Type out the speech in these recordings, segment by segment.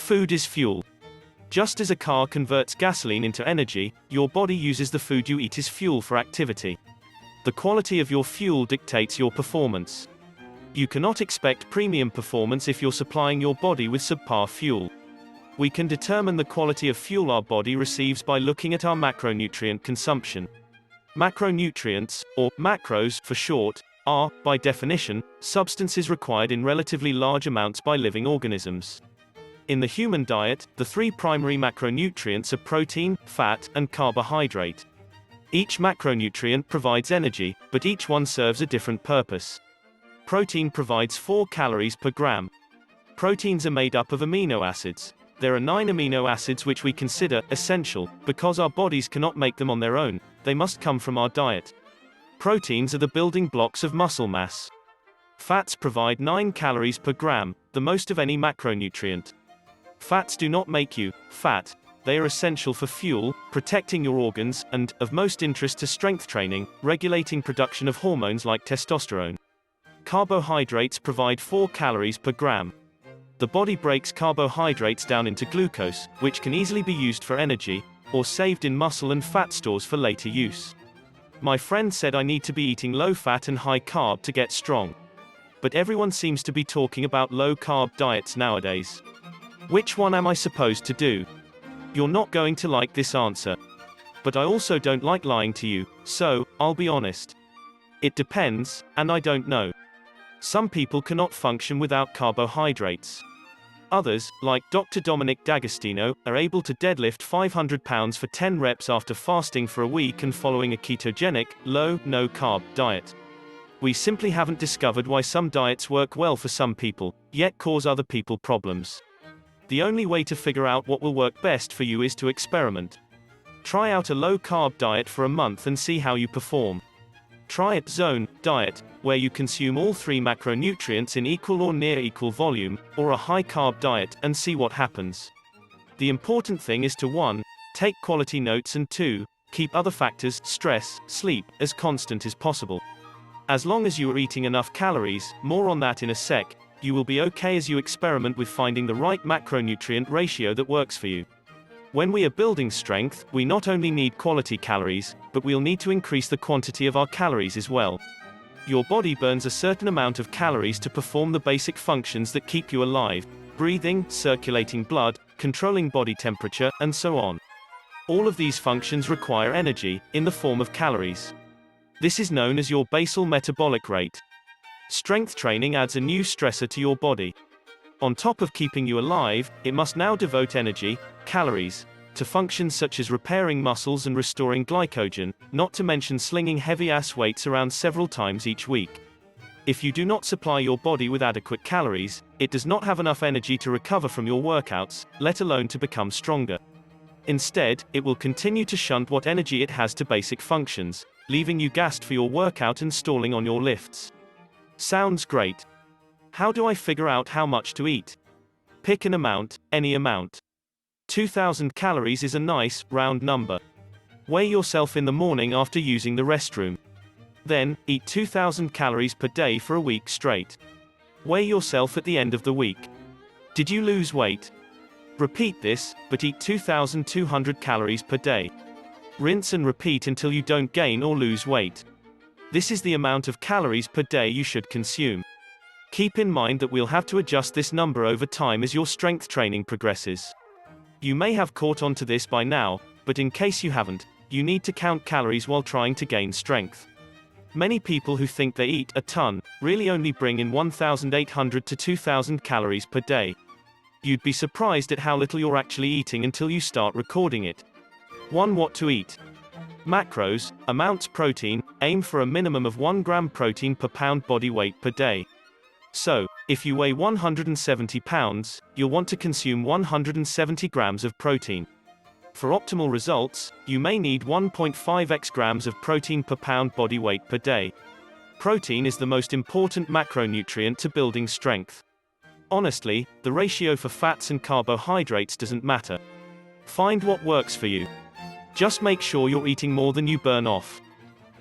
Food is fuel. Just as a car converts gasoline into energy, your body uses the food you eat as fuel for activity. The quality of your fuel dictates your performance. You cannot expect premium performance if you're supplying your body with subpar fuel. We can determine the quality of fuel our body receives by looking at our macronutrient consumption. Macronutrients, or macros for short, are, by definition, substances required in relatively large amounts by living organisms. In the human diet, the three primary macronutrients are protein, fat, and carbohydrate. Each macronutrient provides energy, but each one serves a different purpose. Protein provides 4 calories per gram. Proteins are made up of amino acids. There are 9 amino acids which we consider essential, because our bodies cannot make them on their own, they must come from our diet. Proteins are the building blocks of muscle mass. Fats provide 9 calories per gram, the most of any macronutrient. Fats do not make you fat. They are essential for fuel, protecting your organs, and, of most interest to strength training, regulating production of hormones like testosterone. Carbohydrates provide 4 calories per gram. The body breaks carbohydrates down into glucose, which can easily be used for energy, or saved in muscle and fat stores for later use. My friend said I need to be eating low-fat and high-carb to get strong. But everyone seems to be talking about low-carb diets nowadays. Which one am I supposed to do? You're not going to like this answer. But I also don't like lying to you, so, I'll be honest. It depends, and I don't know. Some people cannot function without carbohydrates. Others, like Dr. Dominic D'Agostino, are able to deadlift 500 pounds for 10 reps after fasting for a week and following a ketogenic, low, no-carb diet. We simply haven't discovered why some diets work well for some people, yet cause other people problems. The only way to figure out what will work best for you is to experiment. Try out a low-carb diet for a month and see how you perform. Try a zone diet, where you consume all 3 macronutrients in equal or near equal volume, or a high-carb diet, and see what happens. The important thing is to 1. Take quality notes and 2. Keep other factors, stress, sleep, as constant as possible. As long as you are eating enough calories, more on that in a sec, you will be okay as you experiment with finding the right macronutrient ratio that works for you. When we are building strength, we not only need quality calories, but we'll need to increase the quantity of our calories as well. Your body burns a certain amount of calories to perform the basic functions that keep you alive: breathing, circulating blood, controlling body temperature, and so on. All of these functions require energy, in the form of calories. This is known as your basal metabolic rate. Strength training adds a new stressor to your body. On top of keeping you alive, it must now devote energy, calories, to functions such as repairing muscles and restoring glycogen, not to mention slinging heavy-ass weights around several times each week. If you do not supply your body with adequate calories, it does not have enough energy to recover from your workouts, let alone to become stronger. Instead, it will continue to shunt what energy it has to basic functions, leaving you gassed for your workout and stalling on your lifts. Sounds great. How do I figure out how much to eat? Pick an amount, any amount. 2,000 calories is a nice, round number. Weigh yourself in the morning after using the restroom. Then, eat 2,000 calories per day for a week straight. Weigh yourself at the end of the week. Did you lose weight? Repeat this, but eat 2,200 calories per day. Rinse and repeat until you don't gain or lose weight. This is the amount of calories per day you should consume. Keep in mind that we'll have to adjust this number over time as your strength training progresses. You may have caught on to this by now, but in case you haven't, you need to count calories while trying to gain strength. Many people who think they eat a ton, really only bring in 1,800 to 2,000 calories per day. You'd be surprised at how little you're actually eating until you start recording it. 1. What to eat. Macros, amounts protein, aim for a minimum of 1 gram protein per pound body weight per day. So, if you weigh 170 pounds, you'll want to consume 170 grams of protein. For optimal results, you may need 1.5x grams of protein per pound body weight per day. Protein is the most important macronutrient to building strength. Honestly, the ratio for fats and carbohydrates doesn't matter. Find what works for you. Just make sure you're eating more than you burn off.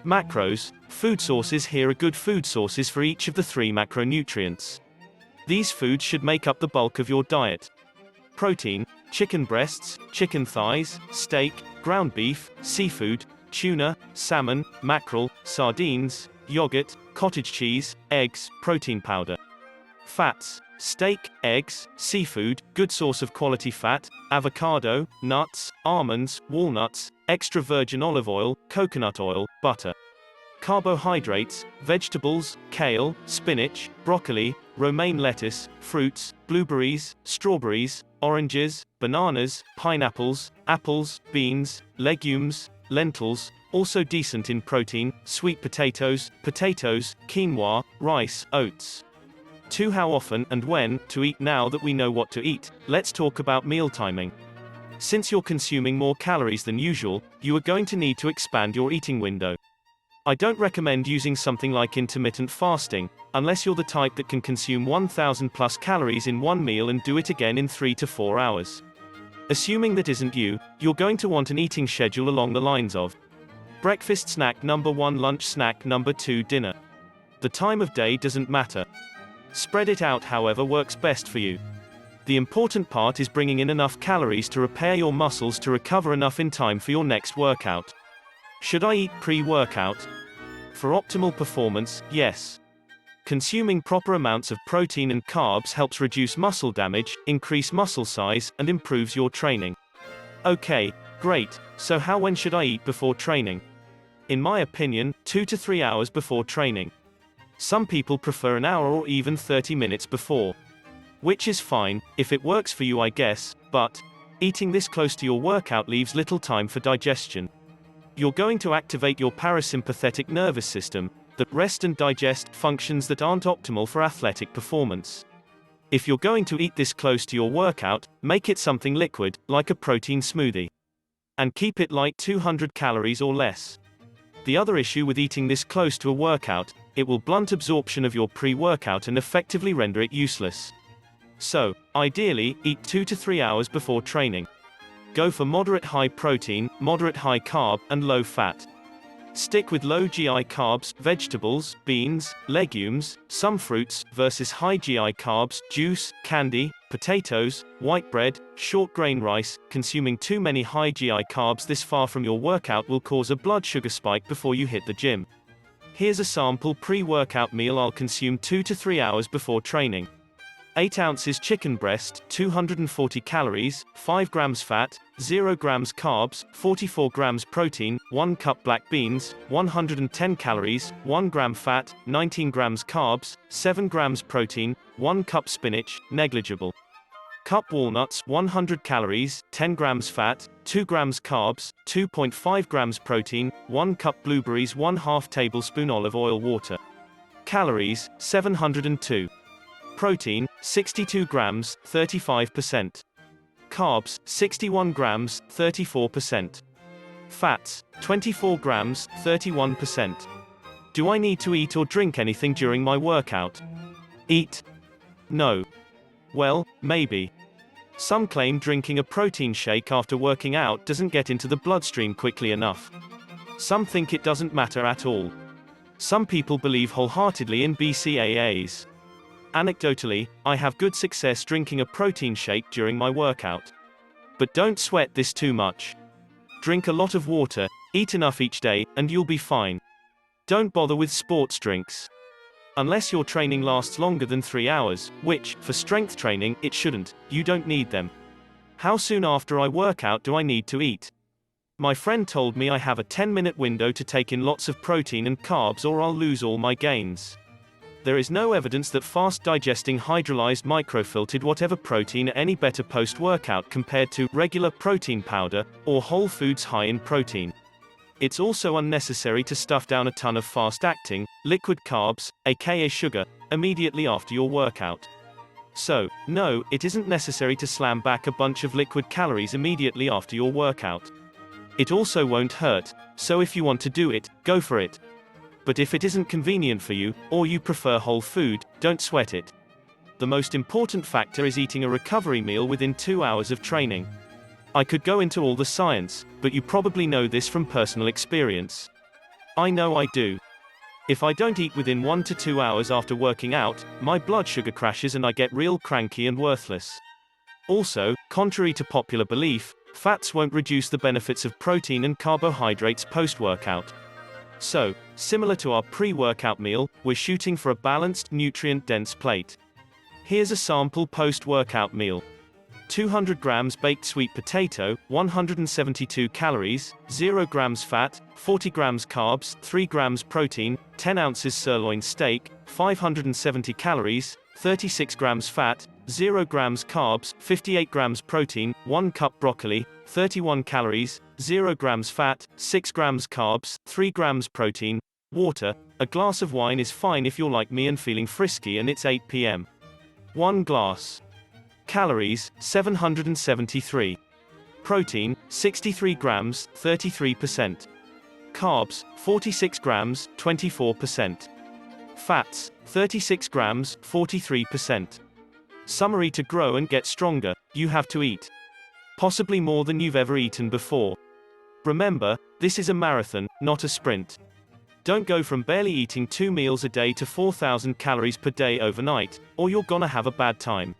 Macros, food sources. Here are good food sources for each of the 3 macronutrients. These foods should make up the bulk of your diet. Protein: chicken breasts, chicken thighs, steak, ground beef, seafood, tuna, salmon, mackerel, sardines, yogurt, cottage cheese, eggs, protein powder. Fats: steak, eggs, seafood, good source of quality fat, avocado, nuts, almonds, walnuts, extra virgin olive oil, coconut oil, butter. Carbohydrates: vegetables, kale, spinach, broccoli, romaine lettuce, fruits, blueberries, strawberries, oranges, bananas, pineapples, apples, beans, legumes, lentils, also decent in protein, sweet potatoes, quinoa, rice, oats. 2. How often and when to eat. Now that we know what to eat, let's talk about meal timing. Since you're consuming more calories than usual, you are going to need to expand your eating window. I don't recommend using something like intermittent fasting, unless you're the type that can consume 1,000 plus calories in one meal and do it again in 3 to 4 hours. Assuming that isn't you, you're going to want an eating schedule along the lines of breakfast snack number 1, lunch snack number 2, dinner. The time of day doesn't matter. Spread it out however works best for you. The important part is bringing in enough calories to repair your muscles to recover enough in time for your next workout. Should I eat pre-workout? For optimal performance, yes. Consuming proper amounts of protein and carbs helps reduce muscle damage, increase muscle size, and improves your training. Okay, great. So when should I eat before training? In my opinion, 2 to 3 hours before training. Some people prefer an hour or even 30 minutes before. Which is fine, if it works for you I guess, but eating this close to your workout leaves little time for digestion. You're going to activate your parasympathetic nervous system, that rest and digest functions that aren't optimal for athletic performance. If you're going to eat this close to your workout, make it something liquid, like a protein smoothie. And keep it light, 200 calories or less. The other issue with eating this close to a workout, it will blunt absorption of your pre-workout and effectively render it useless. So, ideally, eat 2 to 3 hours before training. Go for moderate high protein, moderate high carb, and low fat. Stick with low GI carbs, vegetables, beans, legumes, some fruits, versus high GI carbs, juice, candy, potatoes, white bread, short grain rice. Consuming too many high GI carbs this far from your workout will cause a blood sugar spike before you hit the gym. Here's a sample pre-workout meal I'll consume 2 to 3 hours before training. 8 ounces chicken breast, 240 calories, 5 grams fat, 0 grams carbs, 44 grams protein, 1 cup black beans, 110 calories, 1 gram fat, 19 grams carbs, 7 grams protein, 1 cup spinach, negligible. Cup walnuts, 100 calories, 10 grams fat, 2 grams carbs, 2.5 grams protein, 1 cup blueberries, 1/2 tablespoon olive oil water. Calories, 702. Protein, 62 grams, 35%. Carbs, 61 grams, 34%. Fats, 24 grams, 31%. Do I need to eat or drink anything during my workout? Eat? No. Well, maybe. Some claim drinking a protein shake after working out doesn't get into the bloodstream quickly enough. Some think it doesn't matter at all. Some people believe wholeheartedly in BCAAs. Anecdotally, I have good success drinking a protein shake during my workout. But don't sweat this too much. Drink a lot of water, eat enough each day, and you'll be fine. Don't bother with sports drinks. Unless your training lasts longer than 3 hours, which, for strength training, it shouldn't, you don't need them. How soon after I work out do I need to eat? My friend told me I have a 10-minute window to take in lots of protein and carbs or I'll lose all my gains. There is no evidence that fast-digesting hydrolyzed microfiltered whatever protein are any better post-workout compared to regular protein powder or whole foods high in protein. It's also unnecessary to stuff down a ton of fast-acting, liquid carbs, aka sugar, immediately after your workout. So, no, it isn't necessary to slam back a bunch of liquid calories immediately after your workout. It also won't hurt, so if you want to do it, go for it. But if it isn't convenient for you, or you prefer whole food, don't sweat it. The most important factor is eating a recovery meal within 2 hours of training. I could go into all the science, but you probably know this from personal experience. I know I do. If I don't eat within 1 to 2 hours after working out, my blood sugar crashes and I get real cranky and worthless. Also, contrary to popular belief, fats won't reduce the benefits of protein and carbohydrates post-workout. So, similar to our pre-workout meal, we're shooting for a balanced, nutrient-dense plate. Here's a sample post-workout meal. 200 grams baked sweet potato, 172 calories, 0 grams fat, 40 grams carbs, 3 grams protein, 10 ounces sirloin steak, 570 calories, 36 grams fat, 0 grams carbs, 58 grams protein, 1 cup broccoli, 31 calories, 0 grams fat, 6 grams carbs, 3 grams protein, water. A glass of wine is fine if you're like me and feeling frisky and it's 8 p.m. 1 glass. Calories, 773. Protein, 63 grams, 33%. Carbs, 46 grams, 24%. Fats, 36 grams, 43%. Summary: to grow and get stronger, you have to eat. Possibly more than you've ever eaten before. Remember, this is a marathon, not a sprint. Don't go from barely eating 2 meals a day to 4,000 calories per day overnight, or you're gonna have a bad time.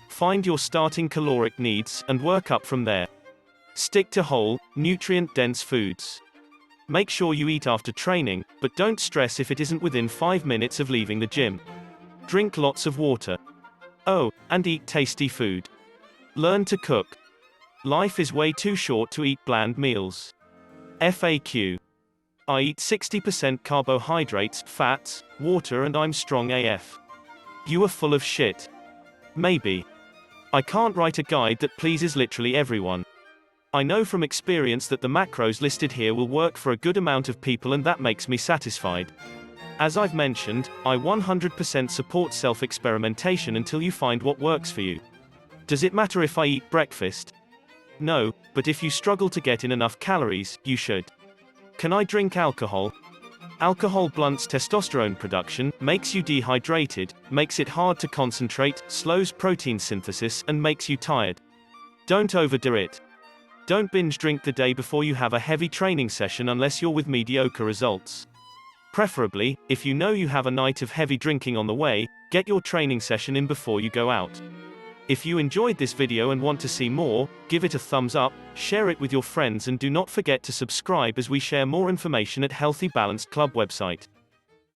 Find your starting caloric needs and work up from there. Stick to whole, nutrient-dense foods. Make sure you eat after training, but don't stress if it isn't within 5 minutes of leaving the gym. Drink lots of water. Oh, and eat tasty food. Learn to cook. Life is way too short to eat bland meals. FAQ. I eat 60% carbohydrates, fats, water, and I'm strong AF. You are full of shit. Maybe. I can't write a guide that pleases literally everyone. I know from experience that the macros listed here will work for a good amount of people, and that makes me satisfied. As I've mentioned, I 100% support self-experimentation until you find what works for you. Does it matter if I eat breakfast? No, but if you struggle to get in enough calories, you should. Can I drink alcohol? Alcohol blunts testosterone production, makes you dehydrated, makes it hard to concentrate, slows protein synthesis, and makes you tired. Don't overdo it. Don't binge drink the day before you have a heavy training session unless you're with mediocre results. Preferably, if you know you have a night of heavy drinking on the way, get your training session in before you go out. If you enjoyed this video and want to see more, give it a thumbs up, share it with your friends, and do not forget to subscribe as we share more information at Healthy Balanced Club website.